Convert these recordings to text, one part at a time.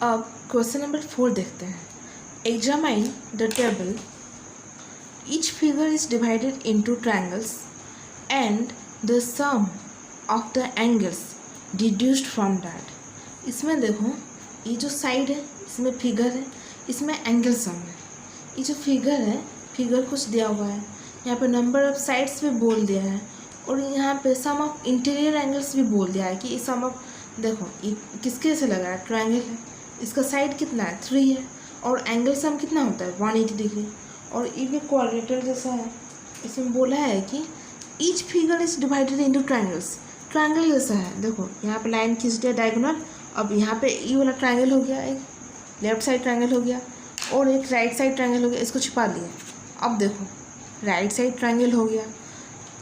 अब question number 4 देखते हैं। Examine the table, each figure is divided into triangles and the sum of the angles deduced from that. इसमें देखो, ये जो साइड है इसमें फिगर है, इसमें एंगल सम है। ये जो फिगर है, फिगर कुछ दिया हुआ है, यहाँ पे नंबर ऑफ साइड्स भी बोल दिया है और यहाँ पे सम ऑफ इंटीरियर एंगल्स भी बोल दिया है कि सम ऑफ, देखो ये किसके से लगा है, ट्रायंगल है, इसका साइड कितना है 3 है और एंगल सम कितना होता है 180 डिग्री और ये भी क्वाड्रेटर जैसा है। इसमें बोला है कि each figure is divided into triangles, triangle जैसा है। देखो यहाँ पे लाइन खींच दिया डायगोनल, अब यहाँ पे ये वाला ट्रायंगल हो गया, एक लेफ्ट साइड ट्रायंगल हो गया और एक राइट साइड ट्रायंगल हो गया, इसको छिपा दिया। अब देखो राइट साइड ट्रायंगल हो गया,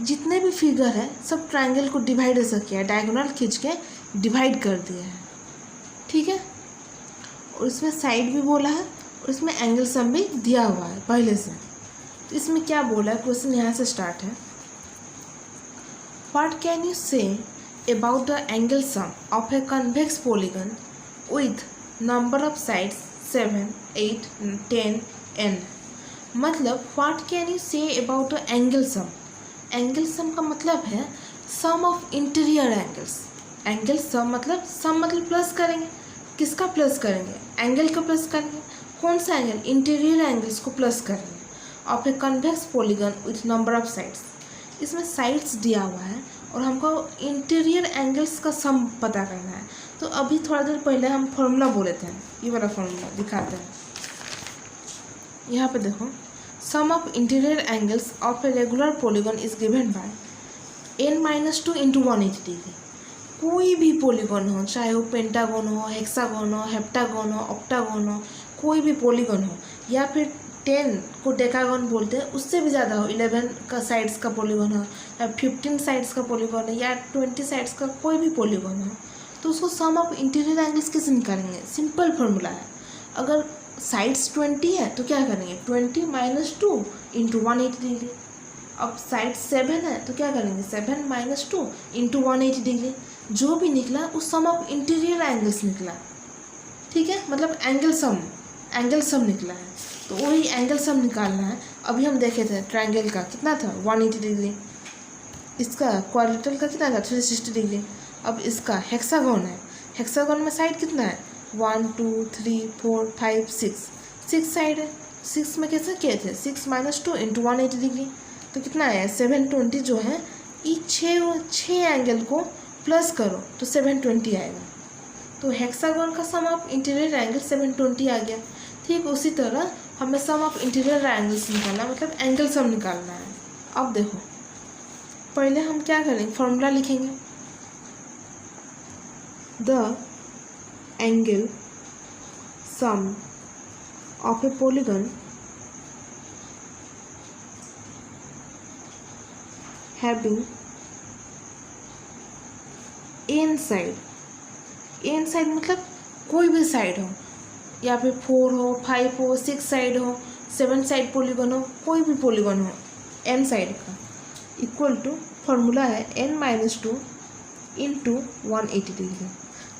जितने भी फिगर है सब ट्रायंगल को डिवाइड ऐसा किया है, डायगोनल खींच के डिवाइड कर दिया है, ठीक है। और इसमें साइड भी बोला है और इसमें एंगल सम भी दिया हुआ है पहले से। तो इसमें क्या बोला है, क्वेश्चन यहाँ से स्टार्ट है। What can you say about the angle sum of a convex polygon with number of sides 7, 8, 10 n। मतलब what can you say about the angle sum, angle sum का मतलब है sum of interior angles. Angle sum मतलब plus करेंगे, किसका plus करेंगे, angle का plus करेंगे। कौन सा एंगल, इंटीरियर एंगल्स को प्लस करेंगे of a convex polygon with number of sides. इसमें साइड्स दिया हुआ है और हमको इंटीरियर एंगल्स का सम पता करना है। तो अभी थोड़ा देर पहले हम फॉर्मूला बोले थे, ये वाला फॉर्मूला दिखाते हैं। यहाँ पे देखो, sum of interior angles of a regular polygon is given by n-2 into 180 degree. कोई भी पॉलीगन हो, चाहे वो पेंटागन हो, हेक्सागन हो, हेप्टागन हो, ऑक्टागन हो, कोई भी पॉलीगन हो, या फिर 10 को डेकागन बोलते हैं, उससे भी ज़्यादा हो, 11 का साइड्स का पॉलीगन हो या 15 साइड्स का पॉलीगन हो या 20 साइड्स का कोई भी पॉलीगन हो, तो उसको सम ऑफ इंटीरियर एंगल्स कैसे निकालेंगे। सिंपल फॉर्मूला है। अगर साइड्स 20 है तो क्या करेंगे, 20 - 2 इंटू 180 डिग्री। अब साइड 7 है तो क्या करेंगे, 7 - 2 इंटू 180 डिग्री। जो भी निकला उस सम ऑफ इंटीरियर एंगल्स निकला, ठीक है, मतलब एंगल सम निकला है। तो वही एंगल सम निकालना है। अभी हम देखे थे ट्रायंगल का कितना था 180 डिग्री, इसका क्वाड्रेटर का कितना था 360 डिग्री। अब इसका हेक्सागन है, हेक्सागन में साइड कितना है 1, 2, 3, 4, 5, 6 साइड है। 6 में कैसे किए थे, 6 - 2 इंटू 180 डिग्री, तो कितना है 720 जो है, ये 6 एंगल को प्लस करो तो 720 आएगा। तो हेक्सागन का सम ऑफ इंटीरियर एंगल 720 आ गया। ठीक उसी तरह हमें सम ऑफ इंटीरियर एंगल्स निकालना, मतलब एंगल सम निकालना है। अब देखो, पहले हम क्या करेंगे, फॉर्मूला लिखेंगे। The angle sum of A polygon having an side मतलब कोई भी साइड हो, या फिर 4 हो, 5 हो, 6 साइड हो, 7 साइड पॉलीगन हो, कोई भी पॉलीगन हो एन साइड का, इक्वल टू फॉर्मूला है n-2 इंटू 180 डिग्री।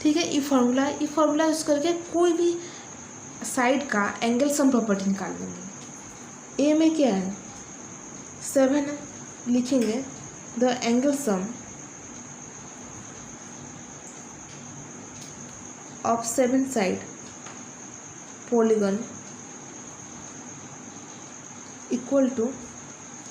ठीक है, ये फॉर्मूला यूज़ करके कोई भी साइड का एंगल सम प्रॉपर्टी निकाल लेंगे। ए में क्या है 7 है, लिखेंगे the angle sum of 7 side polygon equal to,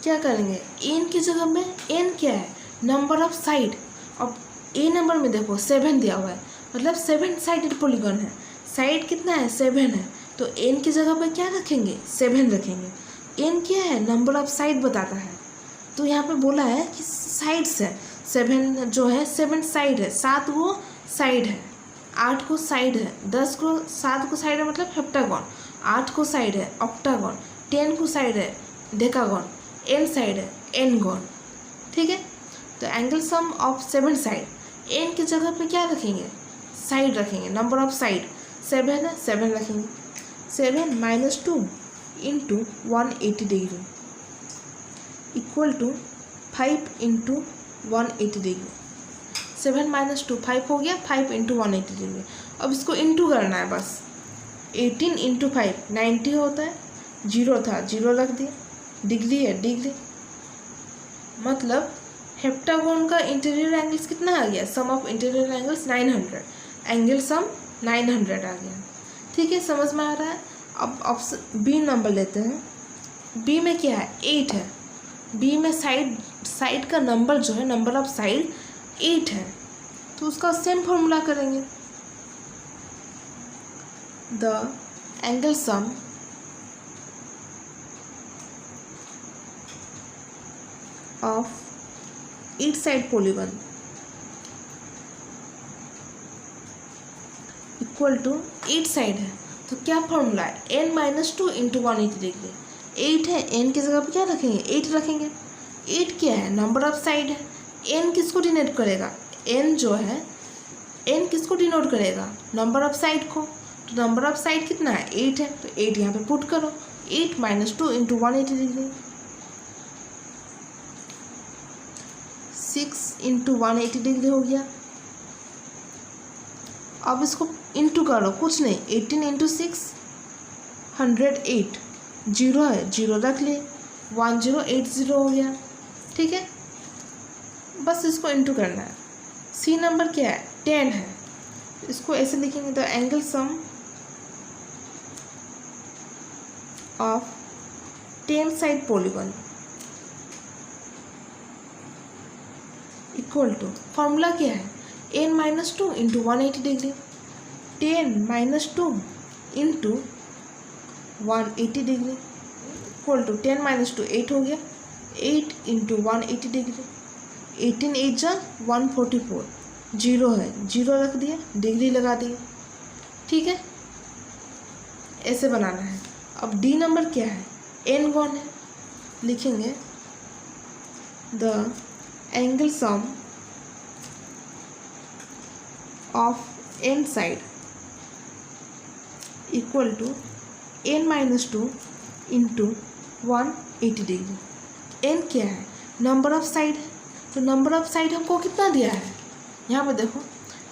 क्या करेंगे, एन की जगह में एन क्या है, नंबर ऑफ साइड। अब ए नंबर में देखो 7 दिया हुआ है, मतलब 7 साइडेड पॉलीगन है, साइड कितना है 7 है, तो एन की जगह पे क्या रखेंगे 7 रखेंगे। एन क्या है, नंबर ऑफ साइड बताता है। तो यहाँ पे बोला है कि साइड्स है 7 जो है, 7 साइड है, 7 वो साइड है, 8 को साइड है, 7 को साइड है मतलब हेप्टागन, 8 को साइड है ऑक्टागन, 10 को साइड है डेकागन, n साइड है एनगन। ठीक है, तो angle sum of 7 side, n की जगह पे क्या रखेंगे, साइड रखेंगे, नंबर ऑफ साइड 7 है, 7 रखेंगे। 7 - 2 into 180 degree equal to 5 into 180 degree. 7 - 2 5 हो गया, 5 इंटू 180 डिग्री। अब इसको इंटू करना है बस। 18 इंटू 5 90 होता है, 0 था 0 रख दिया, डिग्री है डिग्री, मतलब हेप्टागोन का इंटीरियर एंगल्स कितना आ गया, sum of interior angles 900, angle sum 900 आ गया। ठीक है, समझ में आ रहा है। अब ऑप्शन बी नंबर लेते हैं। बी में क्या है, 8 है। बी में साइड का नंबर जो है, नंबर ऑफ साइड 8 है, तो उसका सेम फॉर्मूला करेंगे। The angle sum of 8 side polygon equal to 8 side है, तो क्या फॉर्मूला है, n-2 इंटू 180 डिग्री। 8 है, n की जगह पे क्या रखेंगे, 8 रखेंगे। 8 क्या है, नंबर ऑफ साइड है। n किसको डिनोट करेगा, n जो है, n किसको डिनोट करेगा, नंबर ऑफ साइड को। तो नंबर ऑफ साइड कितना है, 8 है, तो 8 यहाँ पे पुट करो। 8-2 इंटू 180 डिग्री, 6 इंटू 180 डिग्री हो गया। अब इसको इंटू करो, कुछ नहीं, 18 इंटू 6 108, 0 है 0 रख लिए, 1080 हो गया। ठीक है, बस इसको इंटू करना है। सी नंबर क्या है, 10 है, इसको ऐसे लिखेंगे, the angle sum of 10 side polygon equal to, formula क्या है, n-2 into 180 degree, 10-2 into 180 degree equal to 10-2 8 हो गया, 8 इंटू 180 डिग्री, 18 8 जा 144, 0 है 0 रख दिया, डिग्री लगा दी। ठीक है, ऐसे बनाना है। अब डी नंबर क्या है, n1 है, लिखेंगे the angle sum of n side equal to n-2 into 180 degree. n क्या है, नंबर ऑफ साइड है, तो नंबर ऑफ साइड हमको कितना दिया है, यहाँ पे देखो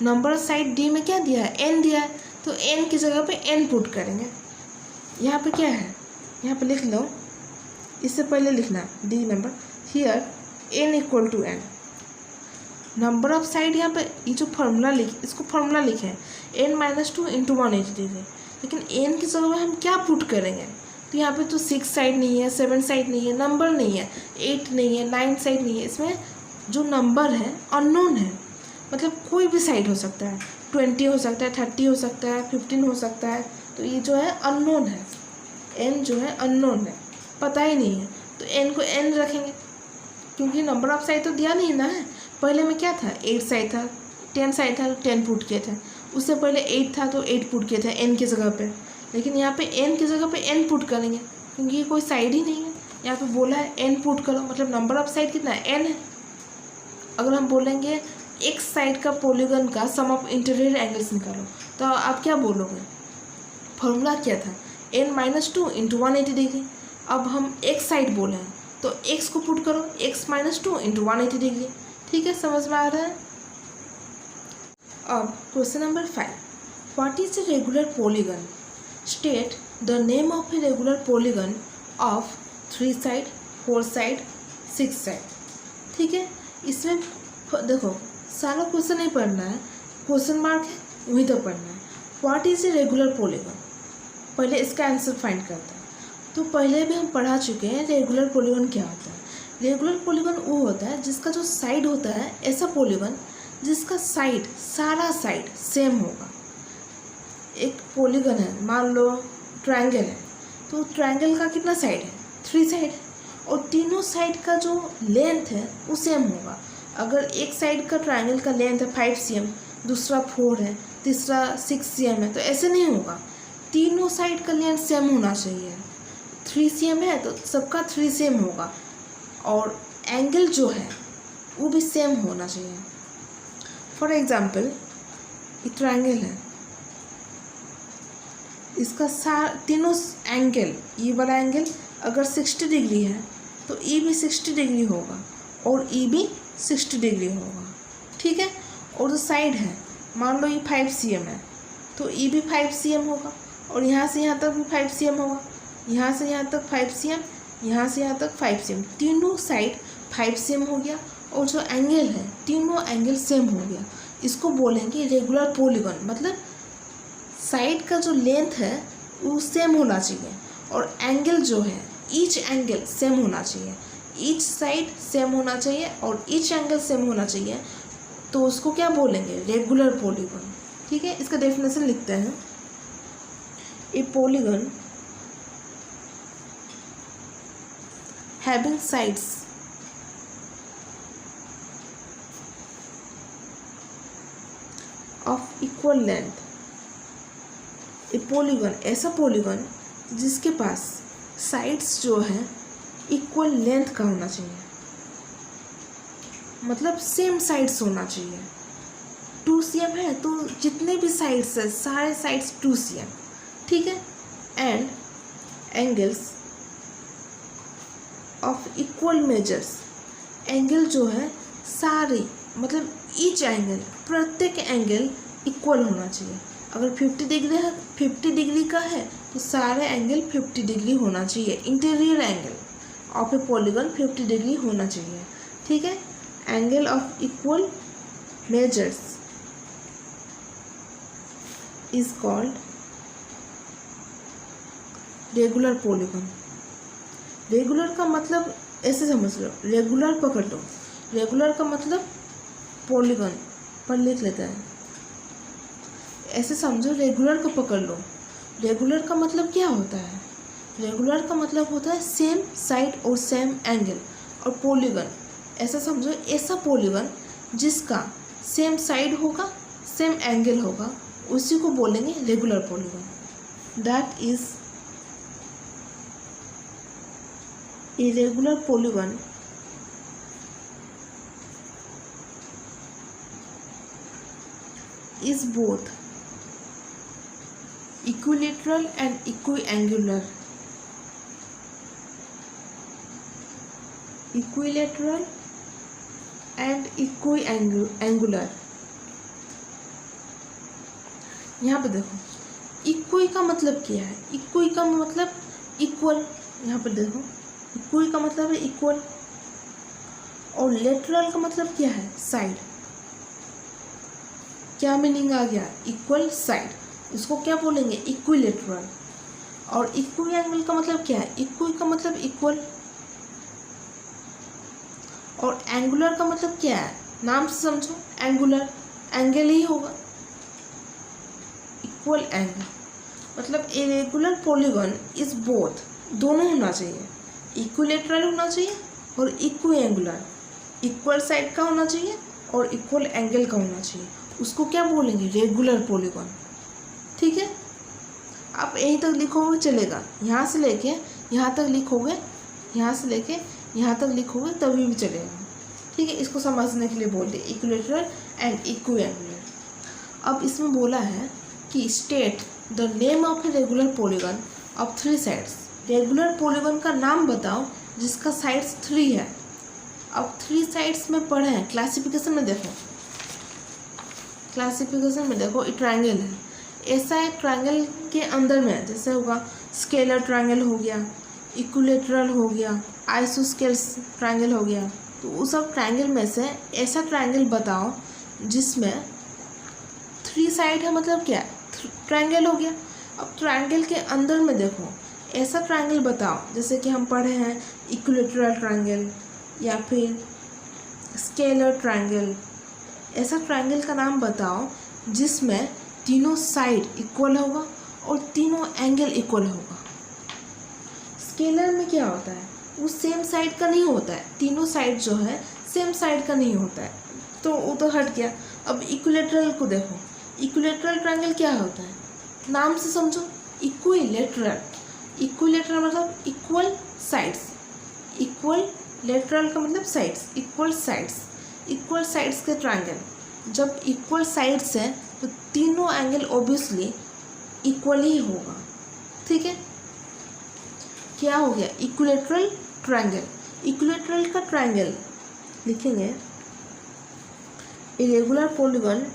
नंबर ऑफ साइड डी में क्या दिया है, n दिया है, तो n की जगह पे n पुट करेंगे। यहाँ पे क्या है, यहाँ पे लिख लो, इससे पहले लिखना the number, here n equal to n, number of side यहाँ पे ये जो फार्मूला इसको फार्मूला लिखे n-2 इंटू 180 डिग्री, लेकिन n की जगह हम क्या पुट करेंगे, तो यहाँ पे तो 6 साइड नहीं है, 7 साइड नहीं है, नंबर नहीं है, 8 नहीं है, 9 साइड नहीं है, इसमें जो नंबर है अननोन है, मतलब कोई भी साइड हो सकता है, 20 हो सकता है, 30 हो सकता है, 15 हो सकता है, तो ये जो है अननोन है, n जो है अननोन है, पता ही नहीं है, तो n को n रखेंगे, क्योंकि नंबर ऑफ साइड तो दिया नहीं ना है। पहले में क्या था, 8 साइड था, 10 साइड था तो 10 पुट किए थे, उससे पहले 8 था तो 8 पुट किए थे n की जगह पे, लेकिन यहाँ पे n की जगह पे n पुट करेंगे, क्योंकि ये कोई साइड ही नहीं है। यहाँ पे बोला है n पुट करो, मतलब नंबर ऑफ साइड कितना है, n है। अगर हम बोलेंगे एक साइड का पॉलीगन का सम ऑफ इंटीरियर एंगल्स निकालो, तो आप क्या बोलोगे, फॉर्मूला क्या था, n-2 इंटू 180 डिग्री। अब हम एक साइड बोले हैं तो x को पुट करो, x-2 इंटू 180 डिग्री। ठीक है, समझ में आ रहा है। अब question number 5, what is a regular polygon, state the name of a regular polygon of 3 side, 4 side, 6 side. ठीक है, इसमें देखो सारा क्वेश्चन नहीं पढ़ना है, क्वेश्चन मार्क है वही तो पढ़ना है। What is a regular polygon, पहले इसका आंसर फाइंड करते हैं। तो पहले भी हम पढ़ा चुके हैं रेगुलर पॉलीगन क्या होता है। रेगुलर पॉलीगन वो होता है जिसका जो साइड होता है, ऐसा पॉलीगन जिसका साइड, सारा साइड सेम होगा। एक पॉलीगन है, मान लो ट्रायंगल है, तो ट्रायंगल का कितना साइड है, 3 साइड है, और तीनों साइड का जो लेंथ है वो सेम होगा। अगर एक साइड का ट्रायंगल का लेंथ है 5 cm, दूसरा 4 है, तीसरा 6 cm है, तो ऐसे नहीं होगा, तीनों साइड का लेंथ सेम होना चाहिए। 3 cm है तो सबका 3 cm होगा, और एंगल जो है वो भी सेम होना चाहिए। फॉर एग्जाम्पल ये ट्रायंगल है, इसका तीनों एंगल, ये वाला एंगल अगर 60 डिग्री है तो ई भी 60 डिग्री होगा और ई भी 60 डिग्री होगा। ठीक है, और जो साइड है, मान लो ये 5 cm है तो ई भी 5 cm होगा, और यहाँ से यहाँ तक भी 5 cm होगा, यहाँ से यहाँ तक 5 cm, यहाँ से यहाँ तक 5 cm, तीनों साइड 5 cm हो गया। और जो एंगल है तीनों एंगल सेम हो गया। इसको बोलेंगे रेगुलर पॉलीगॉन। मतलब साइड का जो लेंथ है वो सेम होना चाहिए, और एंगल जो है ईच एंगल सेम होना चाहिए, ईच साइड सेम होना चाहिए और ईच एंगल सेम होना चाहिए। तो उसको क्या बोलेंगे? Regular polygon. ठीक है, इसका डेफिनेशन लिखते हैं। ए polygon having sides of equal length. A polygon ऐसा पॉलीगॉन जिसके पास साइड्स जो है इक्वल लेंथ का होना चाहिए, मतलब सेम साइड्स होना चाहिए। 2 cm है तो जितने भी साइड्स है सारे साइड्स 2 cm। ठीक है, and angles of equal measures. Angle जो है सारे, मतलब ईच एंगल, प्रत्येक एंगल इक्वल होना चाहिए। अगर 50 डिग्री है, 50 डिग्री का है तो सारे एंगल 50 डिग्री होना चाहिए। Interior angle of A polygon 50 degree होना चाहिए। ठीक है, angle of equal measures is called regular polygon. Regular का मतलब ऐसे समझ लो, रेगुलर पकड़ लो। रेगुलर का मतलब पॉलीगॉन पर लिख लेते हैं, ऐसे समझो। रेगुलर को पकड़ लो। रेगुलर का मतलब क्या होता है? रेगुलर का मतलब होता है सेम साइड और सेम एंगल। और पॉलीगॉन ऐसा समझो, ऐसा पॉलीगॉन जिसका सेम साइड होगा, सेम एंगल होगा, उसी को बोलेंगे regular polygon. That is a regular polygon is both equilateral and equiangular. Equilateral and equiangular। यहाँ पे देखो, इक्वी का मतलब क्या है? इक्वी का मतलब इक्वल। यहाँ पे देखो, इक्वी का मतलब है इक्वल, और लेटरल का मतलब क्या है? साइड। क्या मीनिंग आ गया? Equal side. उसको क्या बोलेंगे? इक्विलेटरल। और इक्वी एंगल का मतलब क्या है? इक्वी का मतलब इक्वल, और एंगुलर का मतलब क्या है? नाम से समझो, एंगुलर एंगल ही होगा, इक्वल एंगल। मतलब a regular polygon is both, दोनों होना चाहिए। इक्विलेटरल होना चाहिए और इक्वी एंगुलर, इक्वल साइड का होना चाहिए और इक्वल एंगल का होना चाहिए। उसको क्या बोलेंगे? Regular polygon. ठीक है, आप यहीं तक लिखोगे चलेगा, यहाँ से लेके यहाँ तक लिखोगे, यहाँ से लेके यहाँ तक लिखोगे तभी भी चलेगा। ठीक है, इसको समझने के लिए बोल दिए इक्विलेटरल एंड इक्विएंगुलर। अब इसमें बोला है कि state the name of a regular polygon of 3 sides. Regular polygon का नाम बताओ जिसका साइड्स 3 है। अब 3 साइड्स में पढ़े हैं, क्लासिफिकेशन में देखो, क्लासिफिकेशन में देखो, ट्रायंगल है। ऐसा है ट्रायंगल के अंदर में जैसे होगा स्केलर ट्रायंगल हो गया, इक्विलेटरल हो गया, आइसोस्केल ट्रायंगल हो गया। तो उस सब ट्रायंगल में से ऐसा ट्रायंगल बताओ जिसमें 3 साइड है, मतलब क्या है? ट्रायंगल हो गया। अब ट्रायंगल के अंदर में देखो, ऐसा ट्रायंगल बताओ जैसे कि हम पढ़े हैं इक्विलेटरल ट्रायंगल या फिर स्केलर ट्रायंगल। ऐसा ट्रायंगल का नाम बताओ जिसमें तीनों साइड इक्वल होगा और तीनों एंगल इक्वल होगा। स्केलर में क्या होता है? वो सेम साइड का नहीं होता है, तीनों साइड जो है सेम साइड का नहीं होता है, तो वो तो हट गया। अब इक्विलेटरल को देखो, इक्विलेटरल ट्रायंगल क्या होता है? नाम से समझो, इक्विलेटरल। इक्विलेटरल मतलब इक्वल साइड्स, इक्वल लेटरल का मतलब sides, equal sides. Equal sides के ट्रायंगल जब इक्वल साइड्स हैं तो तीनों एंगल ऑब्वियसली इक्वल ही होगा। ठीक है, क्या हो गया? Equilateral triangle. इक्विलेटरल का ट्रायंगल लिखेंगे irregular polygon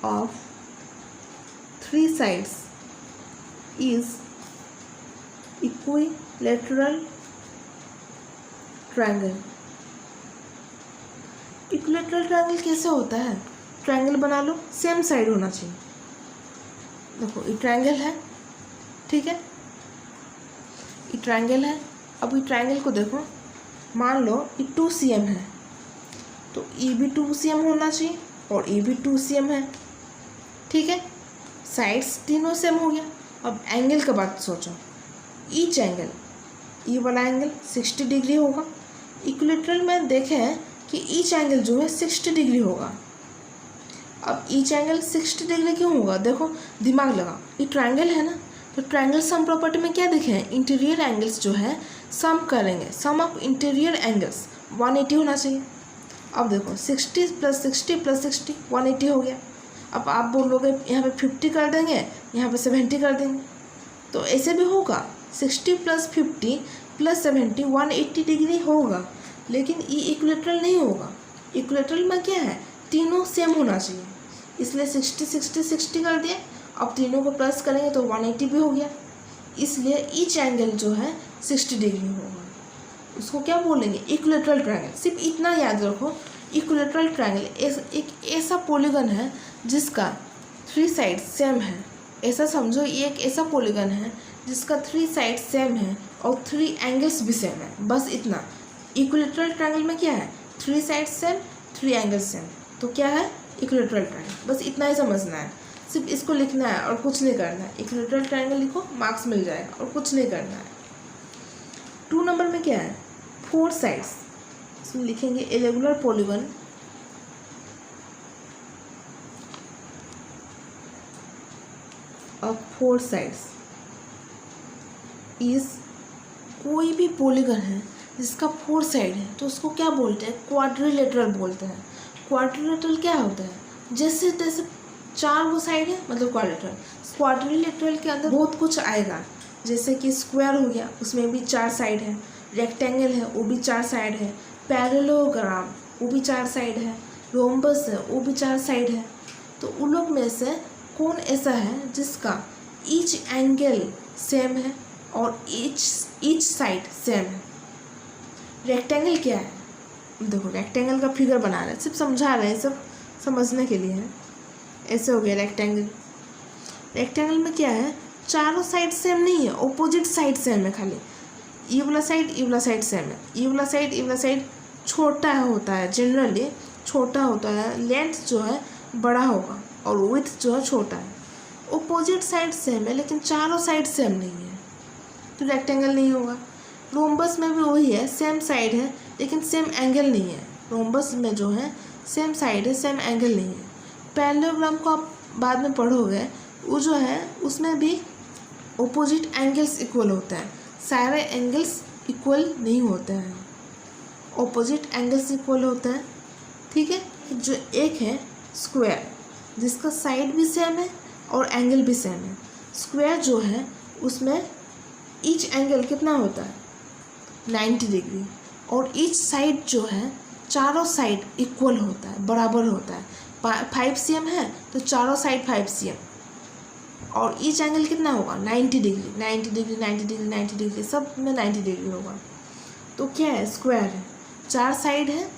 of three sides is equilateral triangle। Equilateral triangle कैसे होता है? ट्रायंगल बना लो, सेम साइड होना चाहिए। देखो ये ट्रायंगल है, ठीक है, ये ट्रायंगल है। अब ये ट्रायंगल को देखो, मान लो ये 2 cm है, तो ये भी 2 cm होना चाहिए और ये भी 2 cm है, ठीक है। साइड्स तीनों सेम हो गया। अब एंगल का बात सोचो, ईच एंगल, ये वाला एंगल 60 डिग्री होगा। इक्विलेटरल में देखे हैं कि ईच एंगल जो है 60 डिग्री होगा। अब ईच एंगल 60 डिग्री क्यों होगा? देखो दिमाग लगा, ये ट्रायंगल है ना, तो ट्रायंगल सम प्रॉपर्टी में क्या देखे हैं? इंटीरियर एंगल्स जो है सम करेंगे, सम ऑफ इंटीरियर एंगल्स 180 होना चाहिए। अब देखो 60 + 60 + 60 180 हो गया। अब आप बोलोगे यहाँ पे 50 कर देंगे, यहाँ पे 70 कर देंगे, तो ऐसे भी होगा। 60 + 50 + 70 180 डिग्री होगा, लेकिन ये इक्विलेटरल नहीं होगा। इक्विलेटरल में क्या है? तीनों सेम होना चाहिए, इसलिए 60 60 60 कर दिए। अब तीनों को प्लस करेंगे तो 180 भी हो गया, इसलिए ईच एंगल जो है 60 डिग्री होगा। उसको क्या बोलेंगे? Equilateral triangle. सिर्फ इतना याद रखो, इक्विलेटरल ट्रायंगल एक ऐसा पॉलीगन है जिसका 3 साइड सेम है। ऐसा समझो, ये एक ऐसा पॉलीगन है जिसका 3 साइड सेम है और 3 एंगल्स भी सेम है। बस इतना। इक्विलेटरल ट्रायंगल में क्या है? 3 साइड सेम, 3 एंगल्स सेम, तो क्या है? Equilateral triangle. बस इतना ही समझना है, सिर्फ इसको लिखना है और कुछ नहीं करना है। इक्विलेटरल ट्रायंगल लिखो, मार्क्स मिल जाएगा और कुछ नहीं करना है। 2 नंबर में क्या है? 4 साइड्स। इसमें लिखेंगे ए regular polygon of 4 sides is, कोई भी पॉलीगन है जिसका 4 साइड है तो उसको क्या बोलते हैं? क्वाड्रिलेटरल बोलते हैं। क्वाड्रिलेटरल क्या होता है? जैसे जैसे 4 वो साइड है मतलब क्वाड्रिलेटरल। क्वाड्रिलेटरल के अंदर बहुत कुछ आएगा, जैसे कि स्क्वायर हो गया, उसमें भी 4 साइड है। रेक्टेंगल है, वो भी 4 साइड है। पैरेललोग्राम, वो भी 4 साइड है। रोम्बस है, वो भी 4 साइड है। तो उन लोग में से कौन ऐसा है जिसका ईच एंगल सेम है और ईच साइड सेम है? रेक्टेंगल क्या है? देखो रेक्टेंगल का फिगर बना रहे हैं, सिर्फ समझा रहे हैं, सब समझने के लिए है। ऐसे हो गया रेक्टेंगल। रेक्टेंगल में क्या है? चारों साइड सेम नहीं है, ऑपोजिट साइड सेम है। खाली ये वाला साइड सेम है। ये वाला साइड छोटा होता है, जनरली छोटा होता है। लेंथ जो है बड़ा होगा और विड्थ जो है छोटा है। ऑपोजिट साइड सेम है लेकिन चारों साइड सेम नहीं है, तो रेक्टेंगल नहीं होगा। रोम्बस में भी वही है, सेम साइड है लेकिन सेम एंगल नहीं है। रोम्बस में जो है सेम साइड है, सेम एंगल नहीं है। पैरेललोग्राम को आप बाद में पढ़ोगे, वो जो है उसमें भी ऑपोजिट एंगल्स इक्वल होते हैं। सारे एंगल्स इक्वल नहीं होते हैं, ऑपोजिट एंगल्स इक्वल होते हैं, ठीक है। जो एक है स्क्वायर, जिसका साइड भी सेम है और एंगल भी सेम है। स्क्वायर जो है उसमें ईच एंगल कितना होता है? 90 डिग्री। और ईच साइड जो है, चारों साइड इक्वल होता है, बराबर होता है। 5 cm है तो चारों साइड 5 cm, और ईच एंगल कितना होगा? 90 डिग्री, 90 डिग्री, 90 डिग्री, 90 डिग्री, सब में 90 डिग्री होगा। तो क्या है? स्क्वायर है। 4 साइड है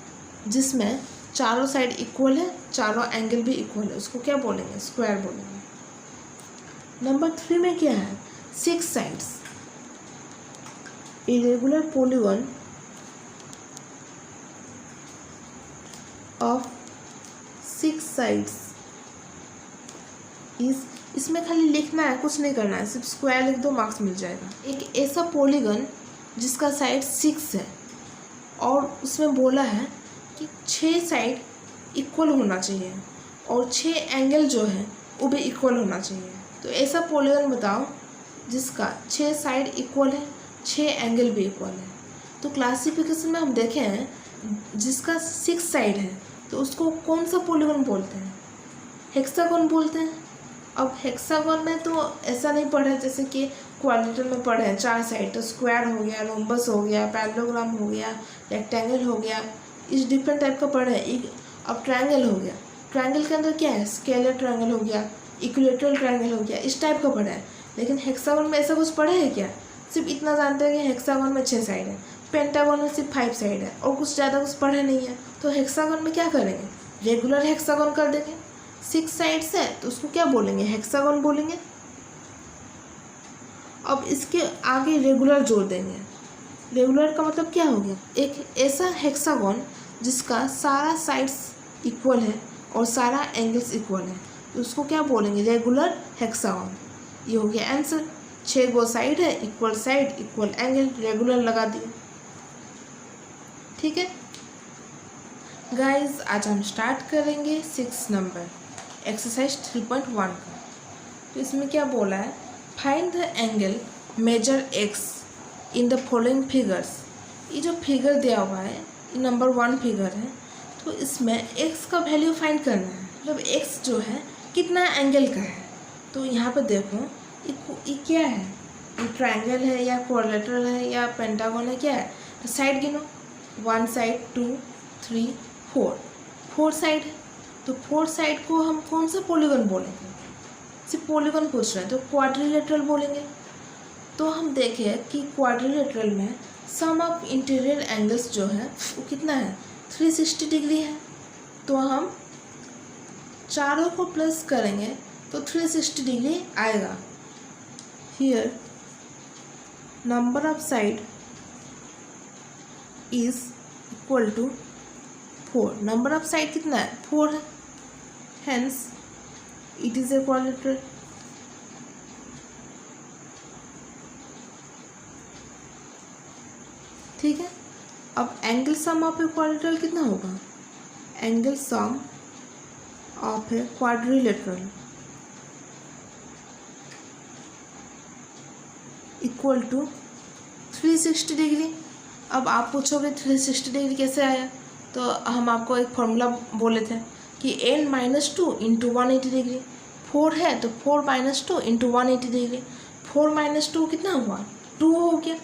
जिसमें चारों साइड इक्वल है, चारों एंगल भी इक्वल है, उसको क्या बोलेंगे? स्क्वायर बोलेंगे। नंबर 3 में क्या है? 6 sides. Irregular polygon of 6 sides इस, इसमें खाली लिखना है, कुछ नहीं करना है, सिर्फ स्क्वायर लिख दो, मार्क्स मिल जाएगा। एक ऐसा पॉलीगन जिसका साइड 6 है और उसमें बोला है कि 6 साइड इक्वल होना चाहिए और 6 एंगल जो है वो भी इक्वल होना चाहिए। तो ऐसा पॉलीगन बताओ जिसका 6 साइड इक्वल है, 6 एंगल भी इक्वल है। तो क्लासिफिकेशन में हम देखे हैं, जिसका 6 साइड है तो उसको कौन सा पॉलीगन बोलते हैं? हेक्सागोन बोलते हैं। अब हेक्सागोन में तो ऐसा नहीं पढ़े जैसे कि क्वाड्रिलेटरल में पढ़े हैं 4 साइड, तो स्क्वायर हो गया, रोम्बस हो गया, पैरेललोग्राम हो गया, रेक्टेंगल हो गया, इस डिफरेंट टाइप का पढ़े हैं। अब ट्रायंगल हो गया, ट्रायंगल के अंदर क्या है, स्केलर ट्रायंगल हो गया, इक्विलेटरल ट्रायंगल हो गया, इस टाइप का पढ़ा है। लेकिन हेक्सागोन में ऐसा कुछ पढ़ा है क्या? सिर्फ इतना जानते हैं कि हेक्सागोन में 6 साइड है, पेंटागोन में सिर्फ 5 साइड है, और कुछ ज़्यादा कुछ पढ़े नहीं है। तो हेक्सागोन में क्या करेंगे, रेगुलर हेक्सागोन कर देंगे। 6 साइड्स है तो उसको क्या बोलेंगे, हेक्सागोन बोलेंगे। अब इसके आगे रेगुलर जोड़ देंगे। रेगुलर का मतलब क्या हो गया, एक ऐसा हेक्सागोन जिसका सारा साइड्स इक्वल है और सारा एंगल्स इक्वल है, तो उसको क्या बोलेंगे, रेगुलर हेक्सागोन। ये हो गया आंसर। 6 गो साइड है, साइड इक्वल एंगल, रेगुलर लगा दिए। ठीक है गाइस, आज हम स्टार्ट करेंगे 6 नंबर एक्सरसाइज 3.1 का। तो इसमें क्या बोला है, find the angle measure x in the following figures. ये जो फिगर दिया हुआ है ये नंबर 1 फिगर है, तो इसमें एक्स का वैल्यू फाइंड करना है, मतलब एक्स जो है कितना एंगल का है। तो यहाँ पर देखो ये क्या है, ये ट्रायंगल है या क्वाड्रिलेटरल है या पेंटागन है, क्या है। तो साइड गिनो, 1 साइड 2 3 4 साइड है। तो 4 साइड को हम कौन सा पॉलीगन बोलेंगे, सिर्फ पॉलीगन पूछ रहे हैं तो क्वाड्रिलेटरल बोलेंगे। तो हम देखें कि क्वाड्रिलेटरल में सम ऑफ इंटीरियर एंगल्स जो है वो कितना है, 360 डिग्री है। तो हम चारों को प्लस करेंगे तो 360 डिग्री आएगा। Here number of side is equal to 4। Number of side कितना है, 4 है, hence it is a quadrilateral. ठीक है, अब angle sum of a quadrilateral कितना होगा, angle sum of a quadrilateral equal to 360 degree. अब आप पूछोगे 360 डिग्री कैसे आया, तो हम आपको एक फॉर्मूला बोले थे कि n-2 इंटू 180 डिग्री। 4 है तो 4 - 2 इंटू 180 डिग्री। 4 - 2 कितना हुआ, 2 हो गया,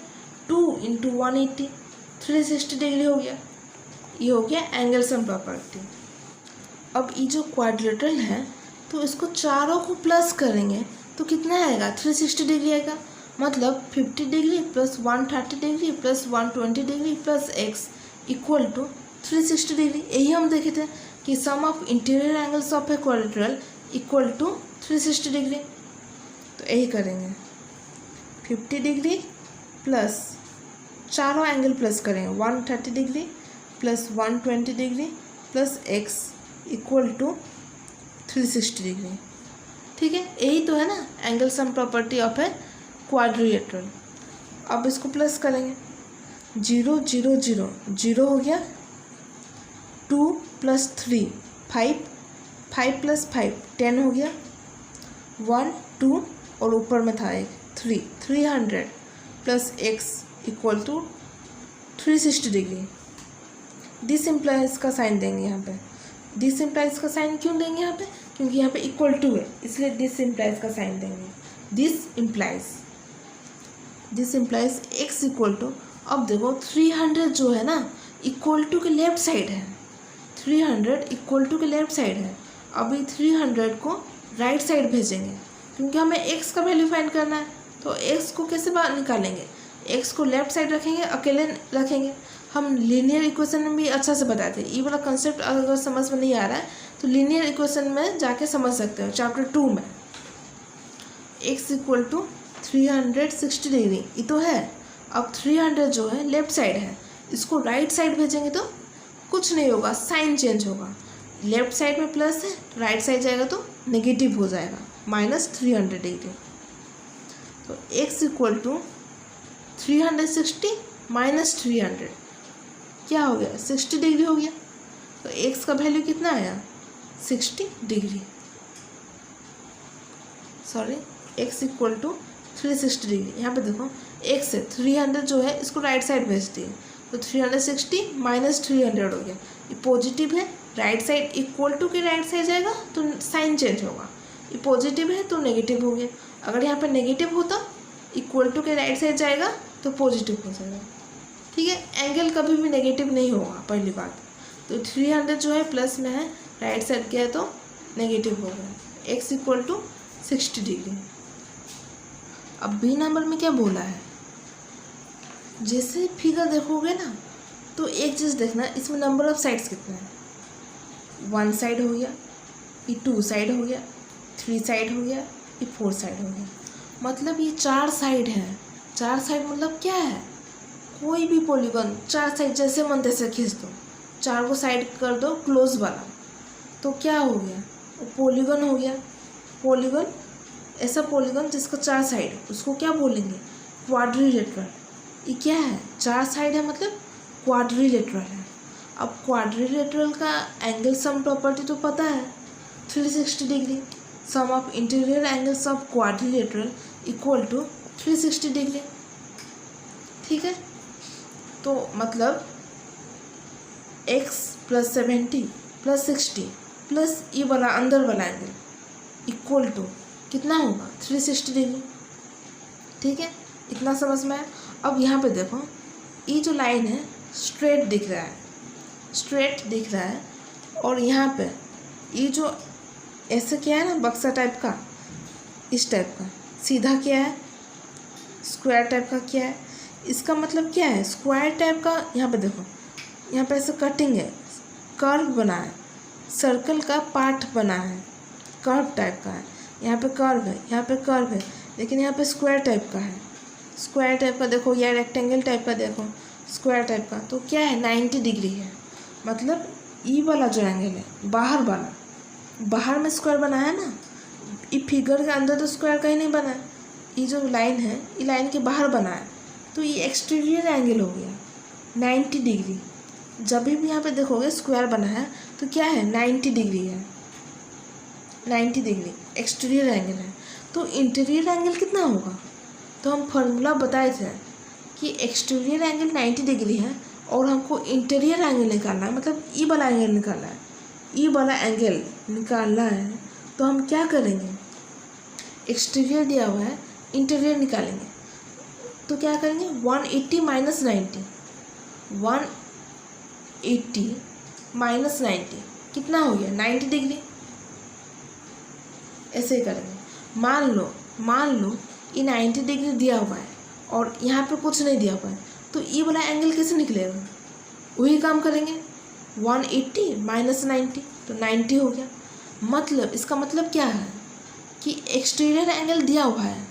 2 इंटू 180 360 डिग्री हो गया। ये हो गया एंगल सम प्रॉपर्टी। अब ये जो क्वाड्रिलेटरल है तो इसको चारों को प्लस करेंगे तो कितना आएगा, 360 डिग्री आएगा। मतलब 50 degree plus 130 degree plus 120 degree plus X equal to 360 degree. यही हम देखे थे कि sum of interior angles of a quadrilateral equal to 360 degree. तो यही करेंगे, 50 डिग्री प्लस चारों एंगल प्लस करेंगे, 130 degree plus 120 degree plus X equal to 360 degree. ठीक है, यही तो है ना angle sum property of a quadrilateral. अब इसको प्लस करेंगे, 0 0 0 0 हो गया, 2 + 3 5 5 + 5 10 हो गया, 1 2 और ऊपर में था एक 3 300 plus X equal to 360 degree. This implies का साइन देंगे यहाँ पे। दिस इम्प्लाइज का साइन क्यों देंगे यहाँ पे, क्योंकि यहाँ पे इक्वल टू है, इसलिए दिस इम्प्लाइज का साइन देंगे। This implies X equal to, अब देखो 300 जो है ना इक्वल टू के लेफ्ट साइड है, 300 इक्वल टू के लेफ्ट साइड है। अभी 300 को राइट साइड भेजेंगे क्योंकि हमें एक्स का वैल्यू फाइंड करना है। तो एक्स को कैसे बाहर निकालेंगे, एक्स को लेफ्ट साइड रखेंगे, अकेले रखेंगे। हम लीनियर इक्वेशन में भी अच्छा से बताते हैं, ये वाला कंसेप्ट अगर समझ में नहीं आ रहा है तो लीनियर इक्वेशन में जाके समझ सकते हो, चैप्टर 2 में। एक्स इक्वल टू 360 डिग्री ये तो है। अब 300 जो है लेफ्ट साइड है, इसको राइट साइड भेजेंगे तो कुछ नहीं होगा, साइन चेंज होगा। लेफ्ट साइड में प्लस है, राइट साइड जाएगा तो नेगेटिव हो जाएगा, -300 डिग्री। तो एक्स इक्वल टू 360 - 300 क्या हो गया, 60 डिग्री हो गया। तो एक्स का वैल्यू कितना आया, 60 degree. Sorry, X equal to 360 degree. यहाँ पे देखो एक्स है, 300 जो है इसको राइट साइड भेज दिए तो 360 - 300 हो गया। ये पॉजिटिव है, राइट साइड इक्वल टू के राइट साइड जाएगा तो साइन चेंज होगा। ये पॉजिटिव है तो नेगेटिव हो गया। अगर यहाँ पे नेगेटिव होता इक्वल टू के राइट साइड जाएगा तो पॉजिटिव हो जाएगा। ठीक है, एंगल कभी भी नेगेटिव नहीं होगा, पहली बात। तो 300 जो है प्लस में है राइट साइड क्या है तो नेगेटिव होगा, x इक्वल टू 60 डिग्री। अब बी नंबर में क्या बोला है, जैसे फिगर देखोगे ना तो एक चीज़ देखना, इसमें नंबर ऑफ साइड्स कितना है, 1 साइड हो गया, ये 2 साइड हो गया, 3 साइड हो गया, ये 4 साइड हो गया। मतलब ये 4 साइड है। 4 साइड मतलब क्या है, कोई भी पॉलीगन 4 साइड जैसे मन तैसे खींच दो, 4 को साइड कर दो क्लोज वाला, तो क्या हो गया, वो पॉलीगन हो गया। पॉलीगन, ऐसा पॉलीगन जिसका 4 साइड, उसको क्या बोलेंगे, क्वाड्रिलेटरल। ये क्या है, 4 साइड है मतलब क्वाड्रिलेटरल है। अब क्वाड्रिलेटरल का एंगल सम प्रॉपर्टी तो पता है, 360 degree. Sum of interior angles of quadrilateral equal to 360 degree. ठीक है, तो मतलब x प्लस 70 प्लस 60 प्लस ये वाला अंदर वाला एंगल इक्वल टू कितना होगा, 360 डिग्री। ठीक है, इतना समझ में आया। अब यहाँ पे देखो, ये जो लाइन है स्ट्रेट दिख रहा है, स्ट्रेट दिख रहा है, और यहाँ पे ये जो ऐसे क्या है ना बक्सा टाइप का, इस टाइप का सीधा क्या है, स्क्वायर टाइप का क्या है, इसका मतलब क्या है, स्क्वायर टाइप का। यहाँ पे देखो, यहाँ पे ऐसे कटिंग है, कर्व बना है, सर्कल का पार्ट बना है, कर्व टाइप का है। यहाँ पे कर्व है, यहाँ पे कर्व है, लेकिन यहाँ पे स्क्वायर टाइप का है। स्क्वायर टाइप का देखो, या रेक्टेंगल टाइप का देखो, स्क्वायर टाइप का, तो क्या है 90 डिग्री है। मतलब ई वाला जो एंगल है, बाहर वाला, बाहर में स्क्वायर बना है ना, ये फिगर के अंदर तो स्क्वायर कहीं नहीं बना है। ये जो लाइन है, ये लाइन के बाहर बना है, तो ये एक्सटीरियर एंगल हो गया 90 डिग्री। जब भी यहाँ पे देखोगे स्क्वायर बना है तो क्या है, 90 डिग्री है, 90 डिग्री एक्सटीरियर एंगल है। तो इंटीरियर एंगल कितना होगा, तो हम फार्मूला बताए थे कि एक्सटीरियर एंगल 90 डिग्री है और हमको इंटीरियर एंगल निकालना है, मतलब ई वाला एंगल निकालना है, ई वाला एंगल निकालना है। तो हम क्या करेंगे, एक्सटीरियर दिया हुआ है, इंटीरियर निकालेंगे, तो क्या करेंगे 180 माइनस 90, 180 माइनस 90 कितना हो गया, 90 डिग्री। ऐसे ही करेंगे। मान लो ये 90 डिग्री दिया हुआ है और यहाँ पे कुछ नहीं दिया हुआ है, तो ये वाला एंगल कैसे निकलेगा, वही काम करेंगे, 180 माइनस 90 तो 90 हो गया। मतलब इसका मतलब क्या है कि एक्सटीरियर एंगल दिया हुआ है,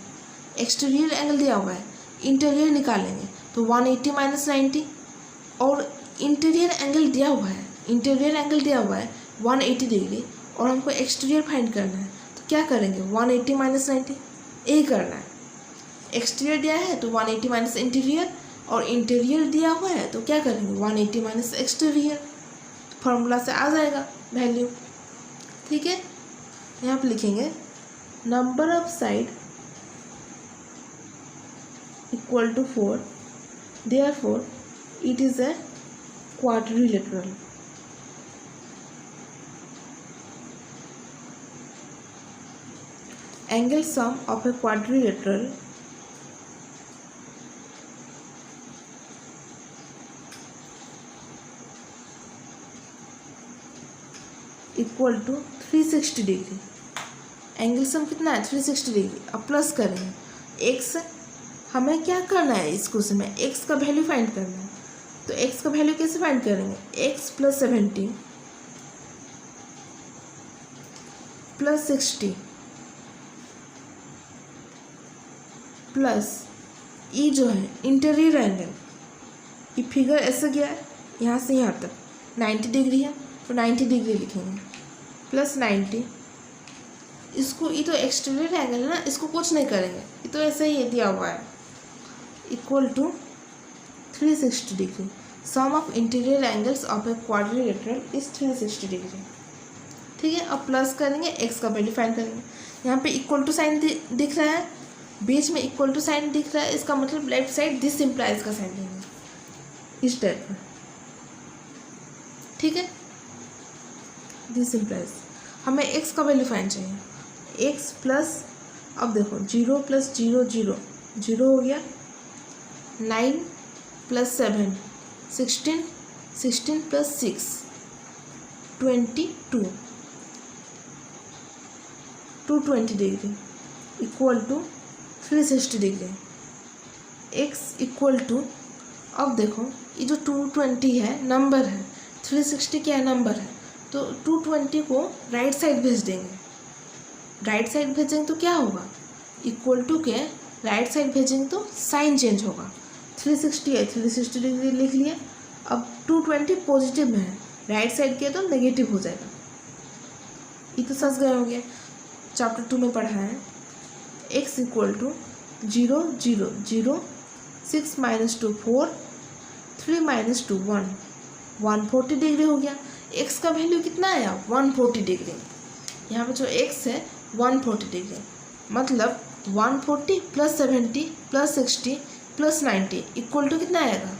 एक्सटीरियर एंगल दिया हुआ है, इंटीरियर निकालेंगे तो 180 माइनस 90, और इंटीरियर एंगल दिया हुआ है, इंटीरियर एंगल दिया हुआ है 180 डिग्री, और हमको एक्सटीरियर फाइंड करना है, तो क्या करेंगे 180 माइनस 90, यही करना है। एक्सटीरियर दिया है तो 180 माइनस इंटीरियर, और इंटीरियर दिया हुआ है तो क्या करेंगे 180 माइनस एक्सटीरियर, फार्मूला से आ जाएगा वैल्यू। ठीक है, यहाँ पे लिखेंगे number of side equal to 4, therefore it is a quadrilateral. Angle sum of a quadrilateral equal to 360 degree. Angle sum कितना है 360 डिग्री। अब प्लस करेंगे एक्स, हमें क्या करना है इस क्वेश्चन में, एक्स का वैल्यू फाइंड करना है। तो एक्स का वैल्यू कैसे फाइंड करेंगे, एक्स प्लस 70 प्लस 60 प्लस ई जो है इंटीरियर एंगल, ये फिगर ऐसे गया है यहाँ से यहाँ तक 90 डिग्री है, तो 90 डिग्री लिखेंगे प्लस 90, इसको ये तो एक्सटीरियर एंगल है ना, इसको कुछ नहीं करेंगे, ये तो ऐसे ही दिया हुआ है, equal to 360 degree. Sum of interior angles of a quadrilateral is 360 degree. ठीक है, अब प्लस करेंगे, एक्स का वैल्यू फाइंड करेंगे। यहाँ पे इक्वल टू साइन दिख रहा है, बीच में इक्वल टू साइन दिख रहा है, इसका मतलब लेफ्ट साइड दिस इम्प्लाइज का साइन देंगे इस टाइप में। ठीक है, दिस इम्प्लाइज, हमें एक्स का वैल्यू फाइंड चाहिए, एक्स प्लस, अब देखो 0 प्लस 0 0 0 हो गया, 9 plus 7 16 16 plus 6 22 220 degree equal to 360 degree. x equal to, अब देखो ये जो 220 है नंबर है, 360 क्या है नंबर है, तो 220 को राइट साइड भेज देंगे। राइट साइड भेजेंगे तो क्या होगा, इक्वल टू के राइट साइड भेजेंगे तो साइन चेंज होगा। 360 है, 360 डिग्री लिख लिए। अब 220 पॉजिटिव में है, राइट साइड किया तो नेगेटिव हो जाएगा। ये तो समझ गए होंगे, चैप्टर 2 में पढ़ा है। x equal to 0 0 0 6 minus 2 4 3 minus 2 1 140 degree हो गया। x का वैल्यू कितना आया 140 डिग्री। यहाँ पे जो x है 140 डिग्री, मतलब 140 plus 70 plus 60 plus 90 equal to कितना आएगा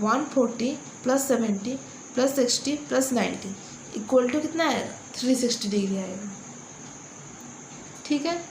140 plus 70 plus 60 plus 90 equal to कितना आएगा 360 डिग्री आएगा। ठीक है।